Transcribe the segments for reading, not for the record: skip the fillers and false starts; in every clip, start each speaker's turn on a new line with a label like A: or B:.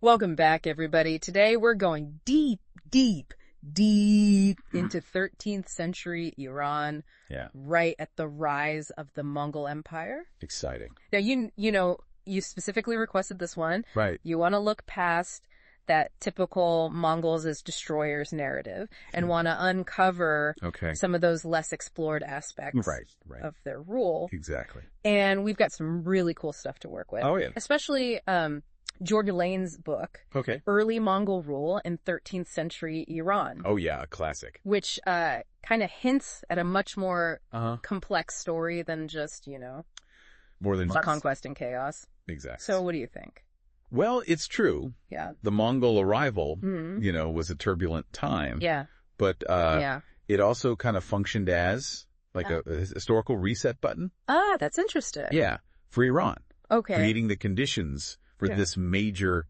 A: Welcome back, everybody. Today we're going deep into 13th century Iran.
B: Yeah.
A: Right at the rise of the Mongol Empire.
B: Exciting.
A: Now, you specifically requested this one.
B: Right.
A: You want to look past that typical Mongols as destroyers narrative and want to uncover some of those less explored aspects of their rule.
B: Exactly.
A: And we've got some really cool stuff to work with.
B: Oh, yeah.
A: Especially George Lane's book, Early Mongol Rule in 13th Century Iran.
B: Oh, yeah, a classic.
A: Which kind of hints at a much more complex story than just,
B: more than
A: conquest and chaos.
B: Exactly.
A: So what do you think?
B: Well, it's true.
A: Yeah.
B: The Mongol arrival, was a turbulent time.
A: Yeah.
B: But it also kind of functioned as like a historical reset button.
A: Ah, that's interesting.
B: Yeah, for Iran.
A: Okay.
B: Creating the conditions for this major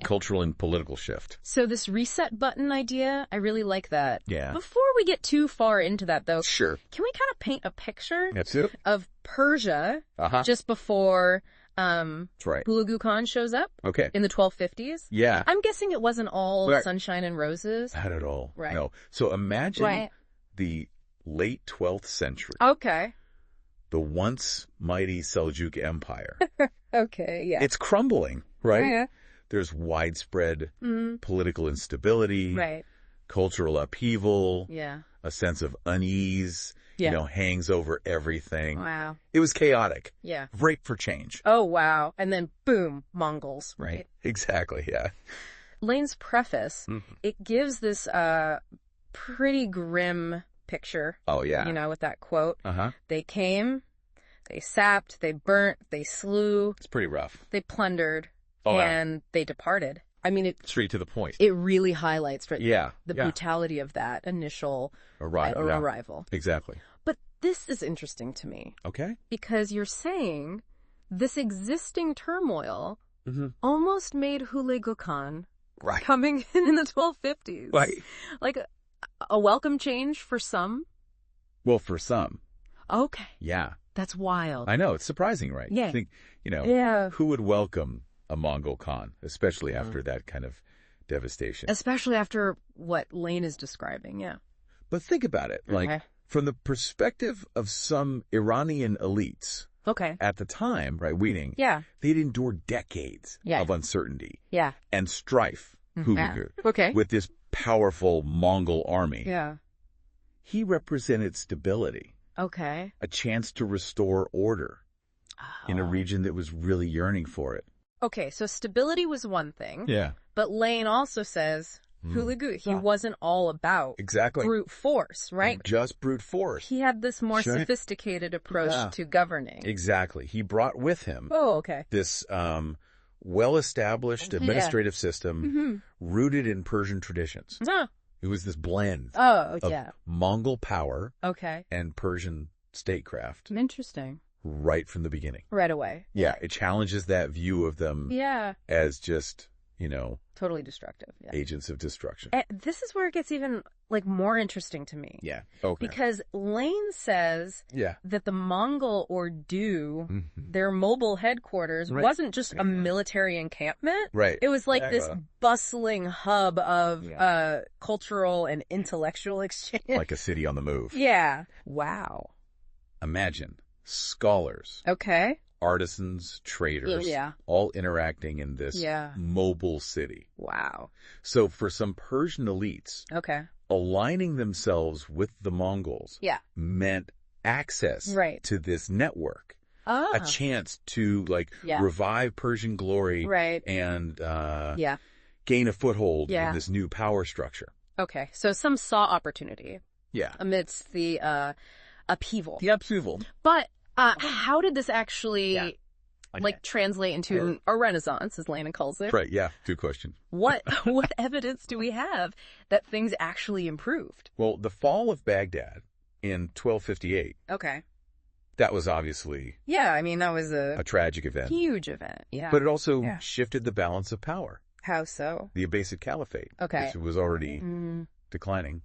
B: cultural and political shift.
A: So this reset button idea, I really like that.
B: Yeah.
A: Before we get too far into that, though,
B: sure,
A: can we kind of paint a picture
B: of
A: Persia just before
B: that's right.
A: Hulagu Khan shows up in the 1250s?
B: Yeah.
A: I'm guessing it wasn't all sunshine and roses.
B: Not at all.
A: Right.
B: No. So imagine the late 12th century.
A: Okay.
B: The once mighty Seljuk Empire.
A: Yeah.
B: It's crumbling, right?
A: Yeah.
B: There's widespread political instability, cultural upheaval, a sense of unease, hangs over everything.
A: Wow.
B: It was chaotic.
A: Yeah.
B: Ripe for change.
A: Oh, wow. And then, boom, Mongols.
B: Right. Exactly, yeah.
A: Lane's preface, it gives this pretty grim picture.
B: Oh, yeah.
A: With that quote. They came, they sapped, they burnt, they slew.
B: It's pretty rough.
A: They plundered, and they departed. I mean,
B: straight to the point.
A: It really highlights the brutality of that initial arrival.
B: Exactly.
A: But this is interesting to me.
B: Okay.
A: Because you're saying this existing turmoil almost made Hulagu Khan coming in the 1250s.
B: Right.
A: Like a welcome change for some?
B: Well, for some.
A: Okay.
B: Yeah.
A: That's wild.
B: I know. It's surprising, right?
A: Yeah.
B: You think, who would welcome a Mongol Khan, especially after that kind of devastation?
A: Especially after what Lane is describing,
B: But think about it. Like, from the perspective of some Iranian elites at the time, they'd endured decades of uncertainty and strife with this powerful Mongol army.
A: Yeah.
B: He represented stability.
A: Okay.
B: A chance to restore order in a region that was really yearning for it.
A: Okay, so stability was one thing.
B: Yeah.
A: But Lane also says Hulagu, he wasn't all about brute force, right?
B: Just brute force.
A: He had this more sophisticated approach to governing.
B: Exactly. He brought with him this well-established administrative system rooted in Persian traditions. It was this blend of Mongol power and Persian statecraft.
A: Interesting.
B: Right from the beginning.
A: Right away.
B: Yeah, it challenges that view of them as just,
A: totally destructive. Yeah.
B: Agents of destruction.
A: This is where it gets even, more interesting to me.
B: Yeah. Okay.
A: Because Lane says that the Mongol Ordu, their mobile headquarters, wasn't just a military encampment.
B: Right.
A: It was like this bustling hub of cultural and intellectual exchange.
B: Like a city on the move.
A: Yeah. Wow.
B: Imagine scholars. Artisans, traders, all interacting in this mobile city.
A: Wow.
B: So for some Persian elites, aligning themselves with the Mongols meant access to this network. A chance to revive Persian glory and gain a foothold in this new power structure.
A: Okay, so some saw opportunity amidst the upheaval.
B: The upheaval.
A: But how did this actually translate into a renaissance, as Lana calls it?
B: Right, yeah, good question.
A: What evidence do we have that things actually improved?
B: Well, the fall of Baghdad in 1258. That was obviously
A: that was a
B: tragic event.
A: Huge event,
B: But it also shifted the balance of power.
A: How so?
B: The Abbasid Caliphate, which was already declining,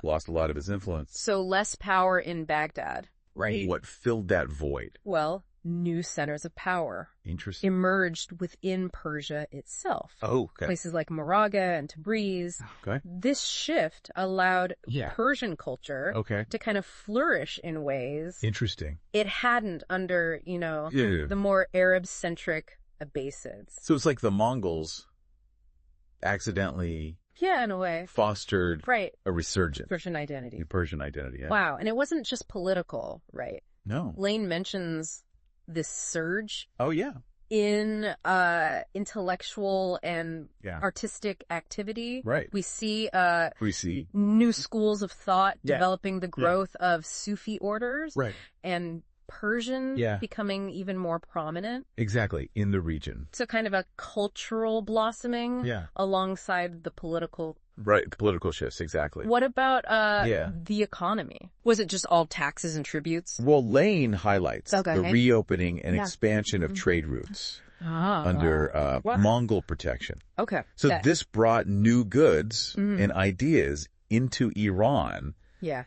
B: lost a lot of its influence.
A: So less power in Baghdad.
B: Right. What filled that void?
A: Well, new centers of power
B: Interesting.
A: emerged within Persia itself.
B: Oh, okay.
A: Places like Moraga and Tabriz.
B: Okay.
A: This shift allowed Persian culture to kind of flourish in ways
B: interesting
A: it hadn't under, the more Arab-centric Abbasids.
B: So it's like the Mongols accidentally
A: in a way
B: fostered a resurgence.
A: Persian identity.
B: Persian identity, yeah.
A: Wow. And it wasn't just political, right?
B: No.
A: Lane mentions this surge.
B: Oh, yeah.
A: In intellectual and artistic activity.
B: Right.
A: We see
B: new
A: schools of thought developing, the growth of Sufi orders.
B: Right.
A: And Persian becoming even more prominent.
B: Exactly, in the region.
A: So kind of a cultural blossoming alongside the political.
B: Right, the political shifts, exactly.
A: What about the economy? Was it just all taxes and tributes?
B: Well, Lane highlights the reopening and expansion of trade routes under Mongol protection.
A: Okay.
B: So this brought new goods and ideas into Iran.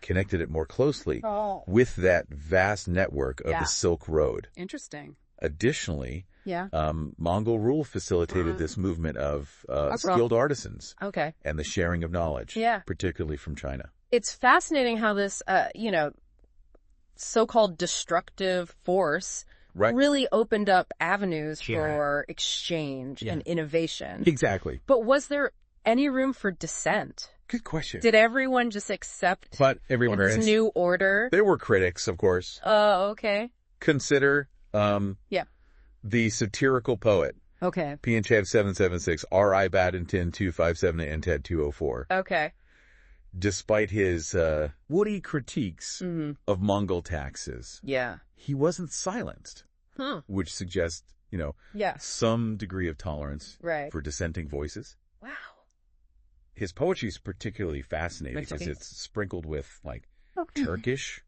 B: Connected it more closely with that vast network of the Silk Road.
A: Interesting.
B: Additionally, Mongol rule facilitated this movement of skilled artisans and the sharing of knowledge, particularly from China.
A: It's fascinating how this, so-called destructive force really opened up avenues for exchange and innovation.
B: Exactly.
A: But was there any room for dissent?
B: Good question.
A: Did everyone just accept this new order?
B: There were critics, of course.
A: Oh, okay.
B: Consider the satirical poet.
A: Okay.
B: Pianchev 776, R.I. Badenton 257 and TED 204.
A: Okay.
B: Despite his woody critiques of Mongol taxes, he wasn't silenced, which suggests, some degree of tolerance for dissenting voices.
A: Wow.
B: His poetry is particularly fascinating because it's sprinkled with Turkish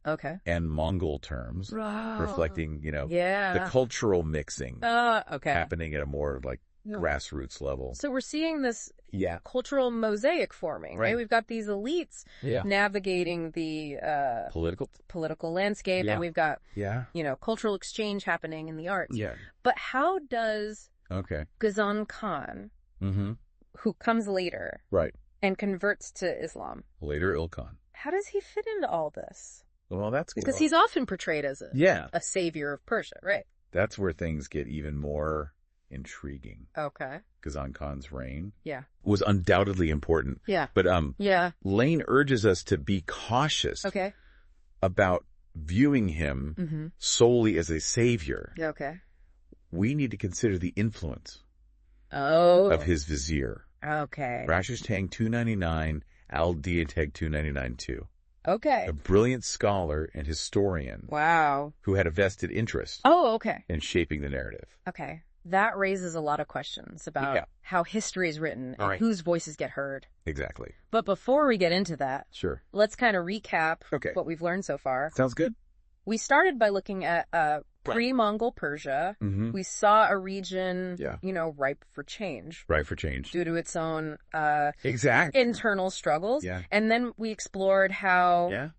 B: and Mongol terms, reflecting, the cultural mixing happening at a more grassroots level.
A: So we're seeing this cultural mosaic forming, right? We've got these elites navigating the political landscape, and we've got cultural exchange happening in the arts. But how does Ghazan Khan, who comes later, and converts to Islam,
B: later Ilkhan,
A: how does he fit into all this?
B: Well, that's
A: because he's often portrayed as a savior of Persia, right?
B: That's where things get even more intriguing.
A: Okay.
B: Ghazan Khan's reign was undoubtedly important. But Lane urges us to be cautious about viewing him solely as a savior.
A: Okay.
B: We need to consider the influence of his vizier.
A: Okay.
B: Rashish Tang 299, Al-Diateg 299 too.
A: Okay.
B: A brilliant scholar and historian.
A: Wow.
B: Who had a vested interest.
A: Oh, okay.
B: In shaping the narrative.
A: Okay. That raises a lot of questions about how history is written and whose voices get heard.
B: Exactly.
A: But before we get into that, let's kind of recap what we've learned so far.
B: Sounds good.
A: We started by looking at pre-Mongol Persia. We saw a region, ripe for change.
B: Ripe for change.
A: Due to its own internal struggles. And then we explored how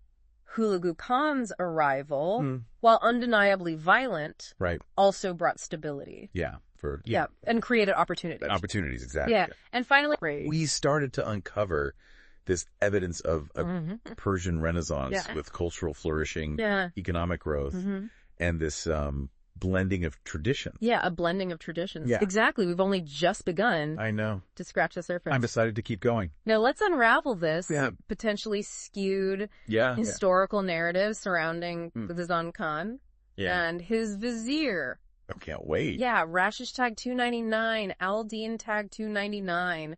A: Hulagu Khan's arrival, while undeniably violent, also brought stability. And created opportunities.
B: Opportunities, exactly.
A: And finally,
B: we started to uncover this evidence of a Persian Renaissance with cultural flourishing, economic growth, and this blending of traditions.
A: A blending of traditions. Exactly. We've only just begun.
B: I know.
A: To scratch the surface.
B: I'm excited to keep going.
A: Now let's unravel this potentially skewed historical narrative surrounding Ghazan Khan and his vizier.
B: I can't wait.
A: Rashish Tag 299, Al-Din Tag 299.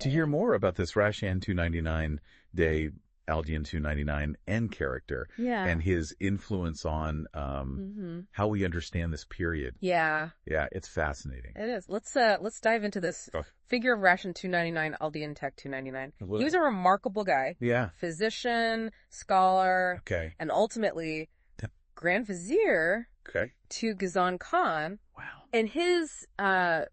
B: To hear more about this Rashan 299 day, Al-Din 299 end character and his influence on how we understand this period. It's fascinating.
A: It is. Let's dive into this figure of Rashan 299, Al-Din Tag 299. He was a remarkable guy. Physician, scholar, and ultimately Grand Vizier to Ghazan Khan.
B: Wow.
A: And his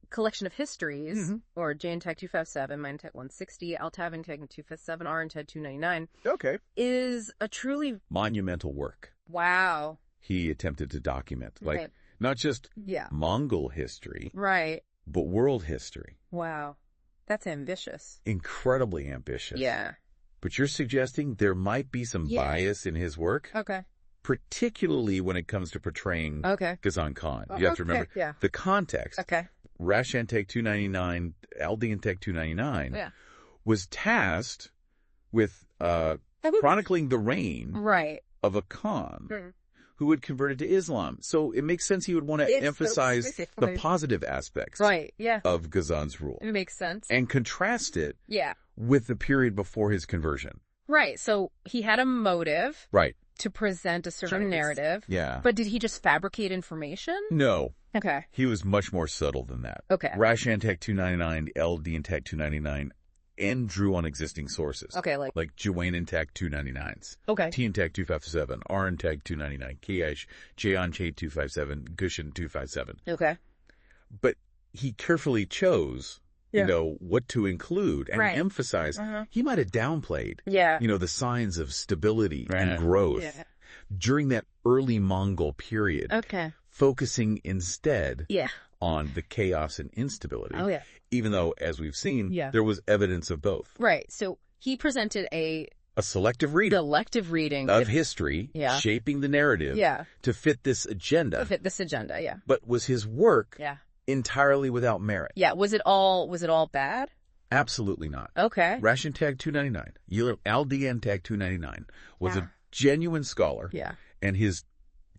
A: collection of histories, or Jan Tag 257, Mine Tag 160, Altavin Tag 257, Aran Tag 299, is a truly
B: monumental work.
A: Wow.
B: He attempted to document. Not just Mongol history.
A: Right.
B: But world history.
A: Wow. That's ambitious.
B: Incredibly ambitious.
A: Yeah.
B: But you're suggesting there might be some bias in his work?
A: Okay.
B: Particularly when it comes to portraying Ghazan Khan. You have to remember the context.
A: Okay.
B: Rashantag 299, Aldean Teg 299 was tasked with chronicling the reign of a Khan who had converted to Islam. So it makes sense he would want to emphasize the positive aspects of Ghazan's rule.
A: It makes sense.
B: And contrast it with the period before his conversion.
A: Right. So he had a motive.
B: Right.
A: To present a certain narrative.
B: Yeah.
A: But did he just fabricate information?
B: No.
A: Okay.
B: He was much more subtle than that.
A: Okay.
B: Rashantag 299, Aldean Teg 299, and drew on existing sources.
A: Okay,
B: like Juwain Teg 299s.
A: Okay.
B: Tien Teg 257, Aran Teg 299, Kiash, Jayan Che 257, Gushin 257.
A: Okay.
B: But he carefully chose what to include and emphasize. He might have downplayed, the signs of stability and growth during that early Mongol period.
A: Okay.
B: Focusing instead on the chaos and instability.
A: Oh, yeah.
B: Even though, as we've seen, there was evidence of both.
A: Right. So he presented a
B: selective reading of history, shaping the narrative to fit this agenda. But was his work entirely without merit?
A: Yeah. Was it all bad?
B: Absolutely not.
A: Okay.
B: Rashantag 299, Aldean Teg 299 was a genuine scholar.
A: Yeah.
B: And his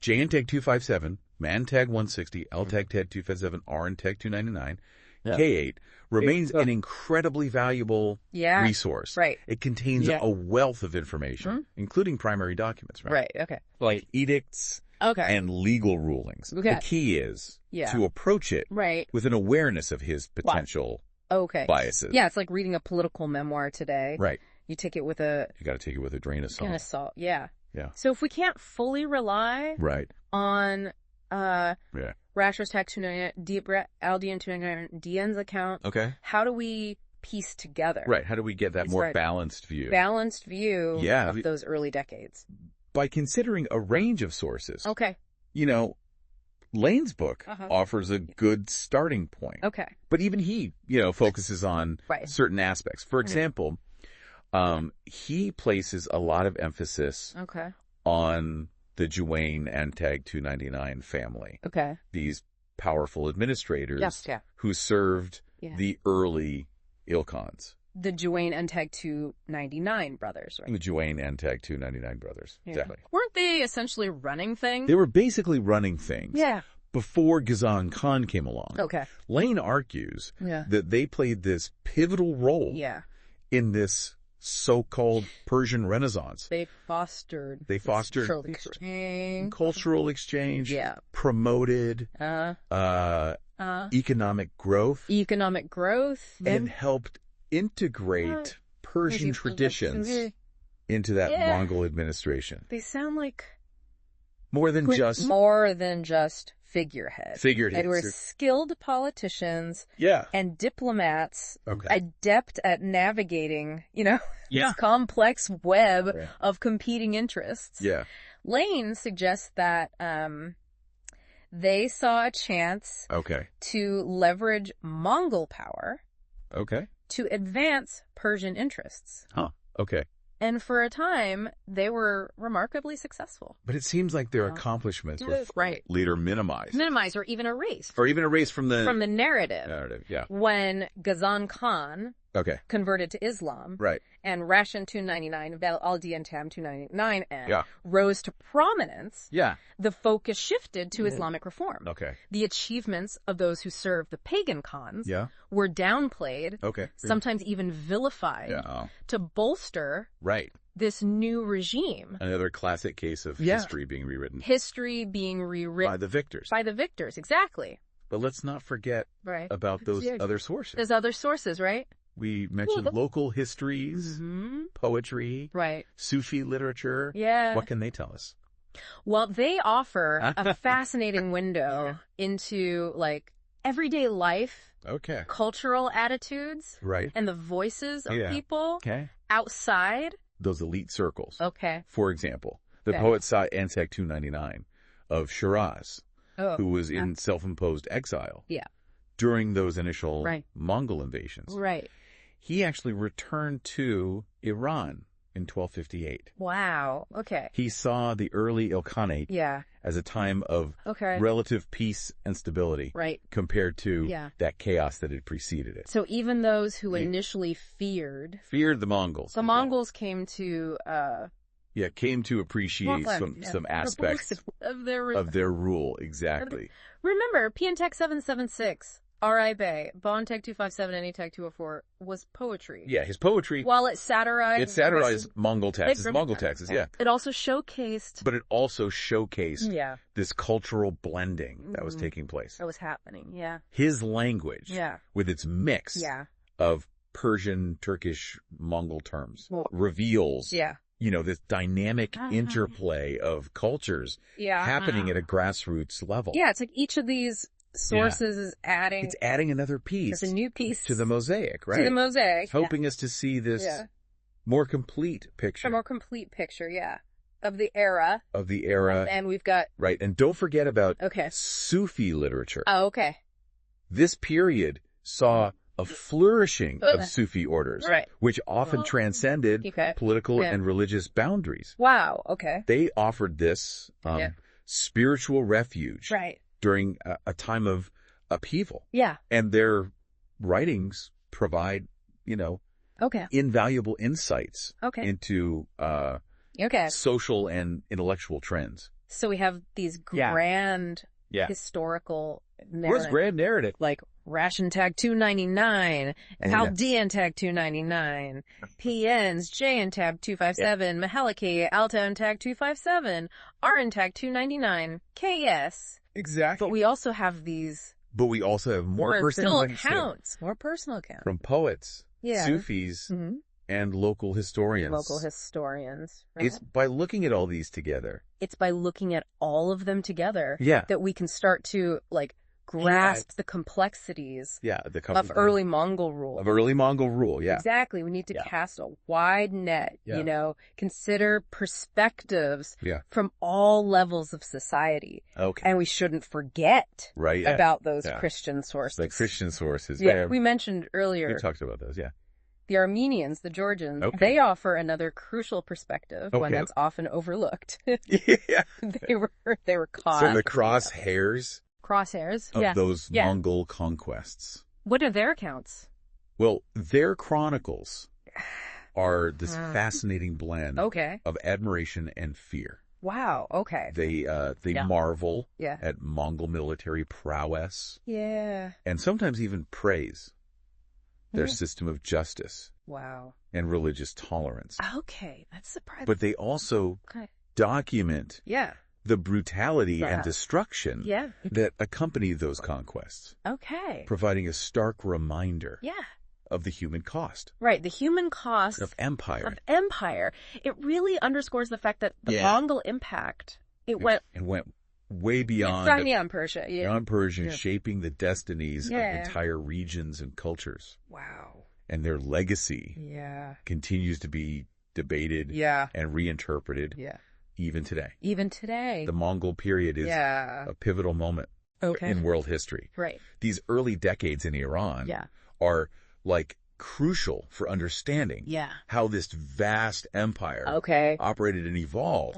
B: Jayan Teg 257, Man Teg 160, L Teg 257, Aran Teg 299, K8 remains an incredibly valuable resource.
A: Right.
B: It contains a wealth of information, including primary documents.
A: Right. Okay.
B: Like edicts. And legal rulings.
A: Okay.
B: The key is to approach it with an awareness of his potential biases.
A: Yeah, it's like reading a political memoir today.
B: Right.
A: You take it with a...
B: You got to take it with a grain of salt.
A: Yeah.
B: Yeah.
A: So if we can't fully rely on Rasher's Tag 299, Aldean 299, Dian's account, how do we piece together?
B: Right. How do we get that more balanced view?
A: Balanced view of those early decades.
B: By considering a range of sources.
A: Okay.
B: Lane's book offers a good starting point.
A: Okay.
B: But even he, focuses on certain aspects. For example, he places a lot of emphasis on the Juwain and Teg 299 family.
A: Okay.
B: These powerful administrators who served the early Ilkhans.
A: The Juwain and Teg 299 brothers, right?
B: The Juwain and Teg 299 brothers, exactly.
A: Weren't they essentially running things?
B: They were basically running things.
A: Yeah.
B: Before Ghazan Khan came along.
A: Okay.
B: Lane argues that they played this pivotal role in this so-called Persian Renaissance.
A: They fostered
B: cultural exchange, promoted economic growth, and helped integrate Persian traditions into that Mongol administration.
A: They sound like
B: more than
A: just figureheads. They were skilled politicians and diplomats, adept at navigating, this complex web of competing interests.
B: Yeah.
A: Lane suggests that they saw a chance to leverage Mongol power to advance Persian interests.
B: Huh. Okay.
A: And for a time, they were remarkably successful.
B: But it seems like their accomplishments were later minimized.
A: Minimized or even erased.
B: From
A: the narrative. When Ghazan Khan converted to Islam.
B: Right.
A: And Rashan 299, Aldean Tam 299 rose to prominence.
B: Yeah.
A: The focus shifted to Islamic reform.
B: Okay.
A: The achievements of those who served the pagan Khans were downplayed. Sometimes even vilified to bolster this new regime.
B: Another classic case of history being rewritten.
A: History being rewritten.
B: By the victors.
A: By the victors, exactly.
B: But let's not forget about those other sources.
A: There's other sources, right?
B: We mentioned local histories, poetry, Sufi literature.
A: Yeah.
B: What can they tell us?
A: Well, they offer a fascinating window into everyday life, cultural attitudes, and the voices of people outside
B: those elite circles.
A: Okay.
B: For example, the poet Ansek 299 of Shiraz who was in self-imposed exile during those initial Mongol invasions.
A: Right.
B: He actually returned to Iran in 1258.
A: Wow. Okay.
B: He saw the early Ilkhanate as a time of relative peace and stability compared to that chaos that had preceded it.
A: So even those who initially feared
B: the Mongols.
A: The Mongols came to
B: came to appreciate some aspects of their rule. Exactly.
A: Remember, PN-Tech 776, R.I. Bay, Bon-Tech 257, Any-Tech 204 was poetry.
B: Yeah, his poetry.
A: While it satirized
B: Mongol texts. Mongol texts,
A: It also showcased.
B: But it also showcased this cultural blending that was taking place.
A: That was happening,
B: His language, with its mix of Persian, Turkish, Mongol terms, reveals this dynamic interplay of cultures happening at a grassroots level.
A: Yeah, it's like each of these sources is adding...
B: It's adding another piece.
A: It's a new piece.
B: To the mosaic, right?
A: To the mosaic.
B: It's helping us to see this more complete picture.
A: A more complete picture, of the era.
B: And
A: we've got...
B: Right, and don't forget about Sufi literature.
A: Oh, okay.
B: This period saw a flourishing of Sufi orders, which often transcended political and religious boundaries.
A: Wow, okay.
B: They offered this spiritual refuge during a time of upheaval.
A: Yeah.
B: And their writings provide, invaluable insights into social and intellectual trends.
A: So we have these grand historical narratives.
B: Where's grand narrative?
A: Like Ration Tag 299, Chaldean Tag 299, PNs, JN Tag 257, Mahalaki, Altan Tag 257, RN Tag 299, KS.
B: Exactly.
A: But we also have these...
B: But we also have more personal
A: accounts. More personal accounts.
B: From poets, Sufis, and local historians.
A: Right?
B: It's by looking at all these together.
A: It's by looking at all of them together that we can start to, grasp the complexities of early Mongol rule. Exactly. We need to cast a wide net, consider perspectives from all levels of society.
B: Okay.
A: And we shouldn't forget about those Christian sources.
B: The Christian sources.
A: Yeah, we mentioned earlier.
B: We talked about those,
A: The Armenians, the Georgians, they offer another crucial perspective, one that's often overlooked. They were caught.
B: So the crosshairs of those Mongol conquests.
A: What are their accounts?
B: Well, their chronicles are this fascinating blend of admiration and fear.
A: Wow, okay.
B: They marvel at Mongol military prowess.
A: Yeah.
B: And sometimes even praise their system of justice.
A: Wow.
B: And religious tolerance.
A: Okay, that's surprising.
B: But they also document the brutality and destruction that accompany those conquests.
A: Okay.
B: Providing a stark reminder of the human cost.
A: Right, the human cost
B: of empire.
A: It really underscores the fact that the Mongol impact, it went
B: way beyond
A: Persia.
B: Beyond Persia, shaping the destinies of entire regions and cultures.
A: Wow.
B: And their legacy continues to be debated and reinterpreted. Even today. The Mongol period is a pivotal moment in world history.
A: Right.
B: These early decades in Iran are crucial for understanding how this vast empire operated and evolved.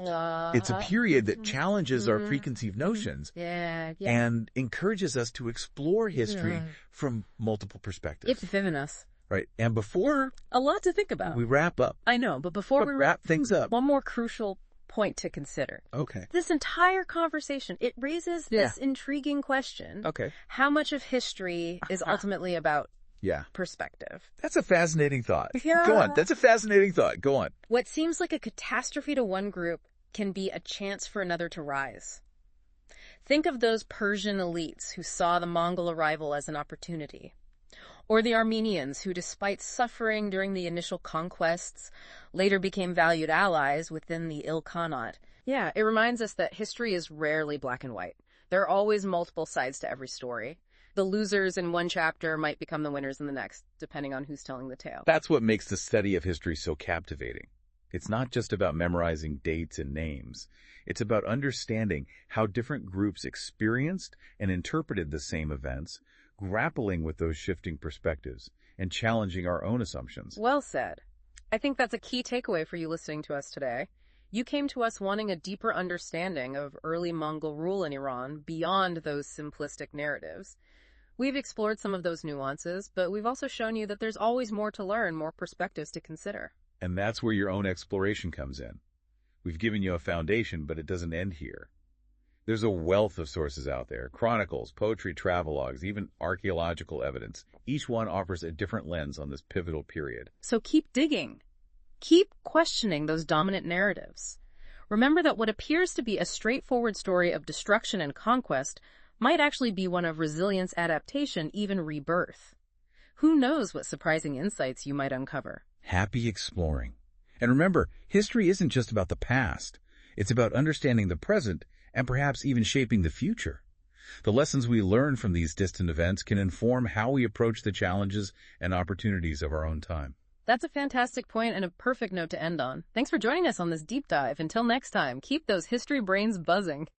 B: It's a period that challenges our preconceived notions and encourages us to explore history from multiple perspectives.
A: It's vivid us.
B: Right. And before...
A: A lot to think about.
B: We wrap up.
A: I know, but before we
B: wrap things up...
A: One more crucial point to consider.
B: Okay.
A: This entire conversation, it raises this intriguing question.
B: Okay.
A: How much of history is ultimately about perspective?
B: That's a fascinating thought. Go on. That's a fascinating thought. Go on.
A: What seems like a catastrophe to one group can be a chance for another to rise. Think of those Persian elites who saw the Mongol arrival as an opportunity. Or the Armenians who, despite suffering during the initial conquests, later became valued allies within the Ilkhanate. Yeah, it reminds us that history is rarely black and white. There are always multiple sides to every story. The losers in one chapter might become the winners in the next, depending on who's telling the tale.
B: That's what makes the study of history so captivating. It's not just about memorizing dates and names. It's about understanding how different groups experienced and interpreted the same events, grappling with those shifting perspectives, and challenging our own assumptions.
A: Well said. I think that's a key takeaway for you listening to us today. You came to us wanting a deeper understanding of early Mongol rule in Iran beyond those simplistic narratives. We've explored some of those nuances, but we've also shown you that there's always more to learn, more perspectives to consider.
B: And that's where your own exploration comes in. We've given you a foundation, but it doesn't end here. There's a wealth of sources out there: chronicles, poetry, travelogues, even archaeological evidence. Each one offers a different lens on this pivotal period.
A: So keep digging. Keep questioning those dominant narratives. Remember that what appears to be a straightforward story of destruction and conquest might actually be one of resilience, adaptation, even rebirth. Who knows what surprising insights you might uncover?
B: Happy exploring. And remember, history isn't just about the past. It's about understanding the present and perhaps even shaping the future. The lessons we learn from these distant events can inform how we approach the challenges and opportunities of our own time.
A: That's a fantastic point and a perfect note to end on. Thanks for joining us on this deep dive. Until next time, keep those history brains buzzing.